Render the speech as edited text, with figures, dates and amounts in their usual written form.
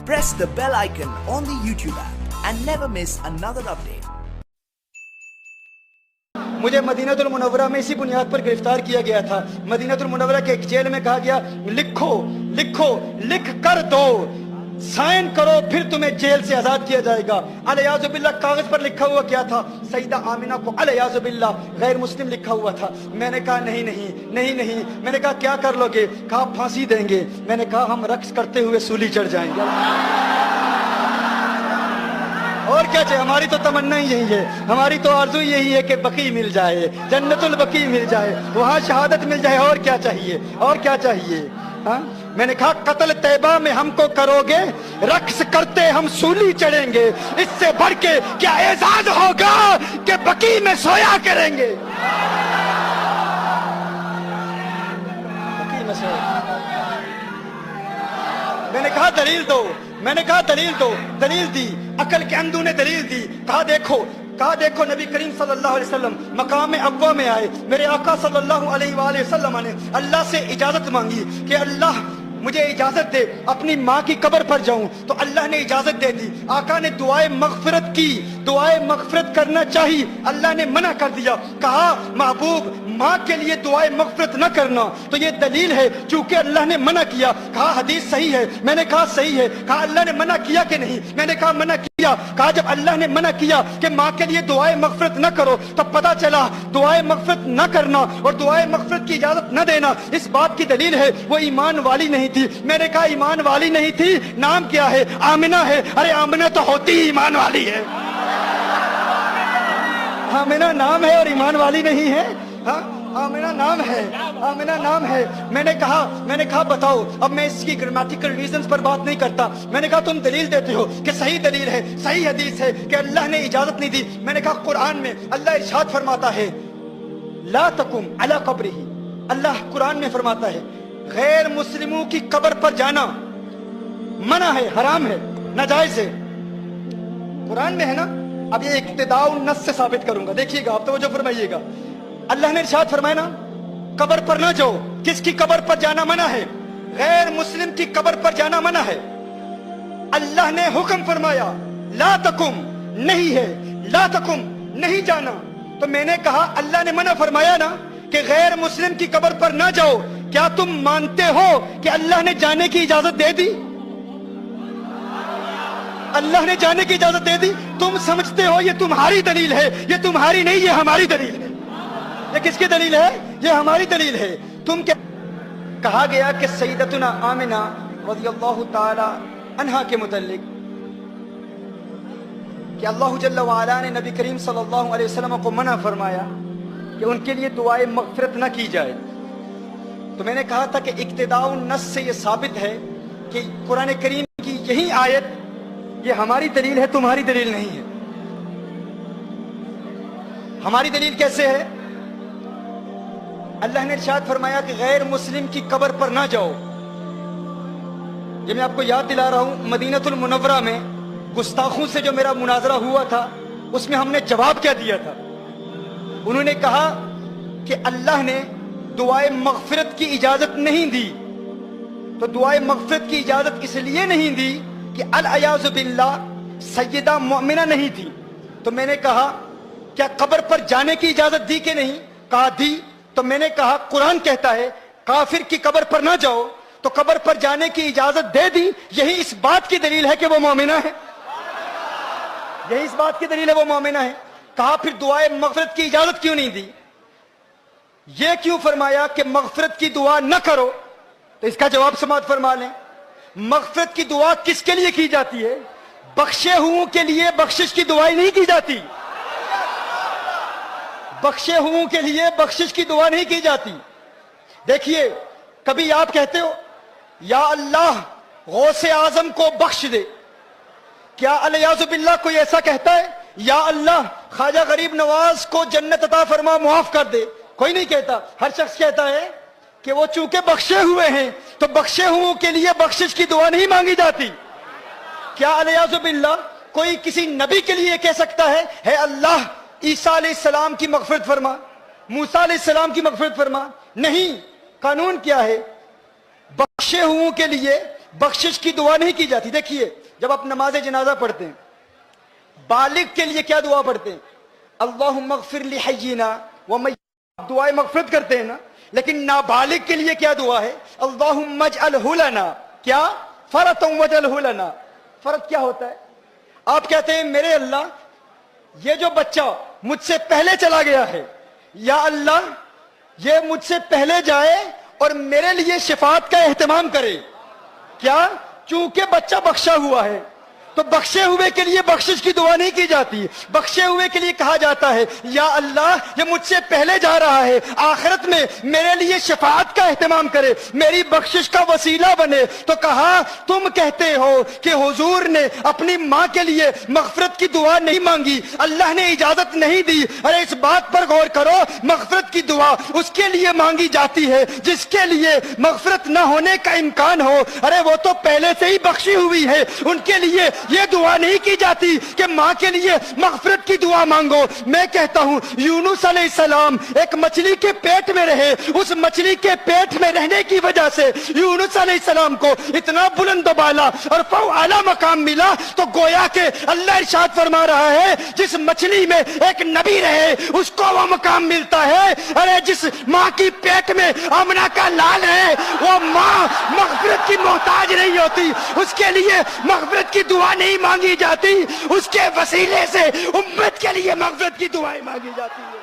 Press the bell icon on the YouTube app and never miss another update. मुझे मदीनतुल मुनव्वरा में इसी बुनियाद पर गिरफ्तार किया गया था। मदीनतुल मुनव्वरा के एक जेल में कहा गया लिखो लिखो लिख कर दो, साइन करो, फिर तुम्हें जेल से आजाद किया जाएगा। अलयाज़ु बिल्लाह कागज पर लिखा हुआ क्या था? सईदा आमिना को अलयाज़ु बिल्लाह गैर मुस्लिम लिखा हुआ था। मैंने कहा नहीं नहीं नहीं नहीं। मैंने कहा क्या कर लोगे? कहा फांसी देंगे। मैंने कहा हम रक्स करते हुए सूली चढ़ जाएंगे। और क्या चाहिए? हमारी तो तमन्ना ही यही है, हमारी तो आरज़ू यही है कि बकी मिल जाए, जन्नतुल बकी मिल जाए, वहां शहादत मिल जाए। और क्या चाहिए? और क्या चाहिए? हाँ? मैंने कहा कत्ल तैबा में हमको करोगे, रक्स करते हम सूली चढ़ेंगे, इससे बढ़ के क्या एजाज होगा कि बकी में सोया करेंगे। बकी में सोया। मैंने कहा दलील दो, मैंने कहा दलील दो। दलील दी, अकल के अंधों ने दलील दी। कहा देखो नबी करीम सल्लल्लाहु अलैहि वसल्लम मकाम अव्वा में आए, मेरे आका सल्लल्लाहु अलैहि वसल्लम ने अल्लाह से इजाजत मांगी कि अल्लाह मुझे इजाजत दे अपनी माँ की कब्र पर जाऊं, तो अल्लाह ने इजाजत दे दी। आका ने दुआए मगफिरत की, दुआए मगफिरत करना चाहिए, अल्लाह ने मना कर दिया। कहा महबूब माँ के लिए दुआए मगफिरत न करना, तो ये दलील है चूंकि अल्लाह ने मना किया। कहा हदीस सही है। मैंने कहा सही है। कहा अल्लाह ने मना किया कि नहीं? मैंने कहा मना किया। कहा जब अल्लाह ने मना किया कि माँ के लिए दुआए मगफिरत न करो, तब पता चला दुआए मगफिरत न करना और दुआए मगफिरत की इजाजत न देना इस बात की दलील है वो ईमान वाली नहीं थी। मैंने कहा ईमान वाली नहीं थी, नाम क्या है? आमिना है। अरे आमिना तो होती ही ईमान वाली है। आमिना नाम है और ईमान वाली नहीं है। हाँ, आमिना नाम है, आमिना नाम है। मैंने कहा बताओ। अब मैं इसकी ग्रामेटिकल रीजंस पर बात नहीं करता। मैंने कहा तुम दलील देते हो कि सही दलील है, सही हदीस है कि अल्लाह ने इजाजत नहीं दी। मैंने कहा कुरान में अल्लाह इरशाद फरमाता है ला तकुम अला कब्रिही, अल्लाह कुरान में फरमाता है गैर मुस्लिमों की कब्र पर जाना मना है, हराम है, नाजायज है। कुरान में है ना। अब ये इक्तिदाउ नस से साबित करूंगा, देखिएगा आप, तो जो फरमाइएगा। अल्लाह ने इरशाद फरमाया ना कब्र पर ना जाओ। किसकी कब्र पर जाना मना है? गैर मुस्लिम की कब्र पर जाना मना है। अल्लाह ने हुक्म फरमाया ला तकुम, नहीं है, ला तकुम नहीं जाना। तो मैंने कहा अल्लाह ने मना फरमाया ना कि गैर मुस्लिम की कब्र पर ना जाओ, क्या तुम मानते हो कि अल्लाह ने जाने की इजाजत दे दी? अल्लाह ने जाने की इजाजत दे दी। तुम समझते हो ये तुम्हारी दलील है, ये तुम्हारी नहीं, ये हमारी दलील है। ये किसकी दलील है? ये हमारी दलील है। तुम क्या? कहा गया कि सईदतुना आमिना रज़ियल्लाहु ताला अन्हा के मुतल्लिक कि अल्लाह जल्ल व अला ने नबी करीम सल्लल्लाहु अलैहि वसल्लम को मना फरमाया कि उनके लिए दुआए मगफिरत न की जाए। तो मैंने कहा था कि इक्तिदाउ नस से ये साबित है कि कुरान करीम की यही आयत ये हमारी दलील है, तुम्हारी दलील नहीं है। हमारी दलील कैसे है? अल्लाह ने इरशाद फरमाया कि गैर मुस्लिम की कब्र पर ना जाओ। ये मैं आपको याद दिला रहा हूं, मदीनतुल मुनव्वरा में गुस्ताखों से जो मेरा मुनाजरा हुआ था उसमें हमने जवाब क्या दिया था? उन्होंने कहा कि अल्लाह ने दुआए मगफिरत की इजाजत नहीं दी। तो दुआए मगफिरत की इजाजत इसलिए नहीं दी कि अल-अयाज़ु बिल्लाह सय्यदा मुअमिना नहीं थी। तो मैंने कहा क्या कब्र पर जाने की इजाजत दी कि नहीं? कहा दी। तो मैंने कहा कुरान कहता है काफिर की कब्र पर ना जाओ, तो कब्र पर जाने की इजाजत दे दी। यही इस बात की दलील है कि वो मोमिना है। यही इस बात की दलील है वो मोमिना है। कहा फिर दुआए मगफिरत की इजाजत क्यों नहीं दी? ये क्यों फरमाया कि मगफिरत की दुआ न करो? तो इसका जवाब समाअत फरमा लें। मगफिरत की दुआ किसके लिए की जाती है? बख्शे हुओं के लिए बख्शिश की दुआएं नहीं की जाती। बख्शे हुओं के लिए बख्शिश की दुआ नहीं की जाती। देखिए कभी आप कहते हो या अल्लाह गौसे आजम को बख्श दे, क्या अलयाज़ु बिल्लाह कोई ऐसा कहता है? या अल्लाह ख्वाजा गरीब नवाज को जन्नत अता फरमा, मुआफ कर दे? कोई नहीं कहता। हर शख्स कहता है कि वो चूंकि बख्शे हुए हैं तो बख्शे हुओं के लिए बख्शिश की दुआ नहीं मांगी जाती। क्या अलयाज़ु बिल्लाह कोई किसी नबी के लिए कह सकता है अल्लाह ईसा अलैहिस्सलाम की मगफिरत फरमा, मूसा अलैहिस्सलाम की मगफिरत फरमा? नहीं। कानून क्या है? बख्शे हुओं के लिए بخشش کی دعا نہیں کی جاتی. دیکھیے جب آپ نماز جنازہ پڑھتے ہیں بالغ کے لیے کیا دعا پڑھتے ہیں؟ اللہم اغفر لحینا ومیتنا، دعائے مغفرت کرتے ہیں نا. لیکن نابالغ کے لیے کیا دعا ہے؟ اللہم اجعلہ لنا، کیا؟ فرطا واجعلہ لنا. فرض کیا ہوتا ہے؟ آپ کہتے ہیں میرے اللہ یہ جو بچہ مجھ سے پہلے چلا گیا ہے، یا اللہ یہ مجھ سے پہلے جائے اور میرے لیے شفاعت کا اہتمام کرے. کیا؟ چونکہ بچہ بخشا ہوا ہے تو بخشے ہوئے کے لیے بخشش کی دعا نہیں کی جاتی. بخشے ہوئے کے لیے کہا جاتا ہے یا اللہ یہ مجھ سے پہلے جا رہا ہے، آخرت میں میرے لیے شفاعت کا اہتمام کرے، میری بخشش کا وسیلہ بنے. تو کہا تم کہتے ہو کہ حضور نے اپنی ماں کے لیے مغفرت کی دعا نہیں مانگی، اللہ نے اجازت نہیں دی. ارے اس بات پر غور کرو، مغفرت کی دعا اس کے لیے مانگی جاتی ہے جس کے لیے مغفرت نہ ہونے کا امکان ہو. ارے وہ تو پہلے سے ہی بخشی ہوئی ہے، ان کے لیے یہ دعا نہیں کی جاتی کہ ماں کے لیے مغفرت کی دعا مانگو. میں کہتا ہوں یونس علیہ السلام ایک مچھلی کے پیٹ میں رہے، اس مچھلی کے پیٹ میں رہنے کی وجہ سے یونس علیہ السلام کو اتنا بلند و بالا اور اعلیٰ مقام ملا. تو گویا کہ اللہ ارشاد فرما رہا ہے جس مچھلی میں ایک نبی رہے اس کو وہ مقام ملتا ہے. ارے جس ماں کی پیٹ میں آمنہ کا لال ہے وہ ماں مغفرت کی محتاج نہیں ہوتی، اس کے لیے مغفرت کی دعا نہیں مانگی جاتی، اس کے وسیلے سے امت کے لیے مغفرت کی دعائیں مانگی جاتی ہے.